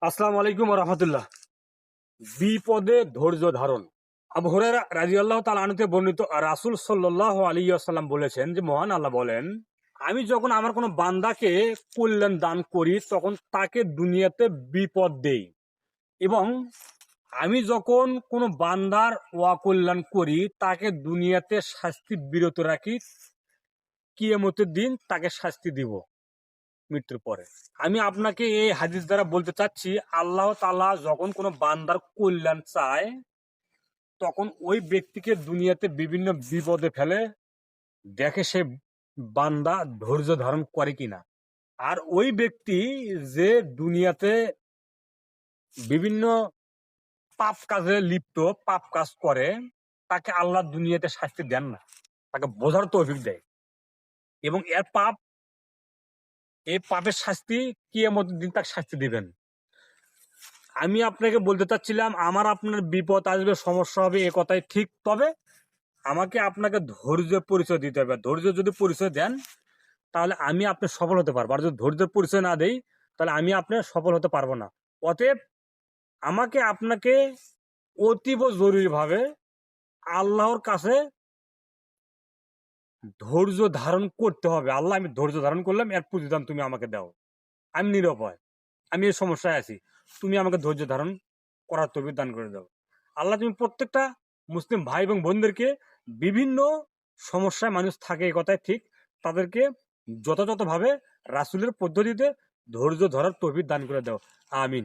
আসসালামু আলাইকুম ওয়া রাহমাতুল্লাহ। বিপদে ধৈর্য ধারণ। আবু হুরায়রা রাদিয়াল্লাহু তাআলা আনহু থেকে বর্ণিত, রাসূল সাল্লাল্লাহু আলাইহি ওয়াসাল্লাম বলেছেন যে, মহান আল্লাহ বলেন, আমি যখন আমার কোনো বান্দাকে কল্যাণ দান করি তখন তাকে দুনিয়াতে বিপদ দেই, এবং আমি যখন কোনো বান্দার অকল্যাণ করি তাকে দুনিয়াতে শাস্তি বিরত রাখি, কিয়ামতের দিন তাকে শাস্তি দিব মৃত্যুর পরে। আমি আপনাকে এই হাদিস দ্বারা বলতে চাচ্ছি, আল্লাহ তাআলা যখন কোনো বান্দার কল্যাণ চায় তখন ওই ব্যক্তিকে দুনিয়াতে বিভিন্ন বিপদে ফেলে, দেখে সে বান্দা ধৈর্য ধারণ করে কিনা। আর ওই ব্যক্তি যে দুনিয়াতে বিভিন্ন পাপ কাজে লিপ্ত, পাপ কাজ করে, তাকে আল্লাহ দুনিয়াতে শাস্তি দেন না, তাকে বোঝার তৌফিক দেয়, এবং এই পাপের শাস্তি কিয়ামতের দিন তাকে শাস্তি দিবেন। আমি আপনাকে বলতে চাচ্ছিলাম, আমার আপনার বিপদ আসবে, সমস্যা হবে, এ কথাই ঠিক, তবে আমাকে আপনাকে ধৈর্য পরিচয় দিতে হবে। ধৈর্য যদি পরিচয় দেন তাহলে আমি আপনি সফল হতে পারবো, আর যদি ধৈর্যের পরিচয় না দেই তাহলে আমি আপনি সফল হতে পারবো না। অতএব আমাকে আপনাকে অতীব জরুরিভাবে আল্লাহর কাছে ধৈর্য ধারণ করতে হবে। আল্লাহ, আমি ধৈর্য ধারণ করলাম, এর প্রতিদান তুমি আমাকে দাও। আমি নিরুপায়, আমি এই সমস্যায় আছি, তুমি আমাকে ধৈর্য ধারণ করার তৌফিক দান করে দাও। আল্লাহ, তুমি প্রত্যেকটা মুসলিম ভাই এবং বোনদেরকে, বিভিন্ন সমস্যায় মানুষ থাকে, এই কথাই ঠিক, তাদেরকে যথাযথভাবে রাসূলের পদ্ধতিতে ধৈর্য ধরার তৌফিক দান করে দাও। আমিন।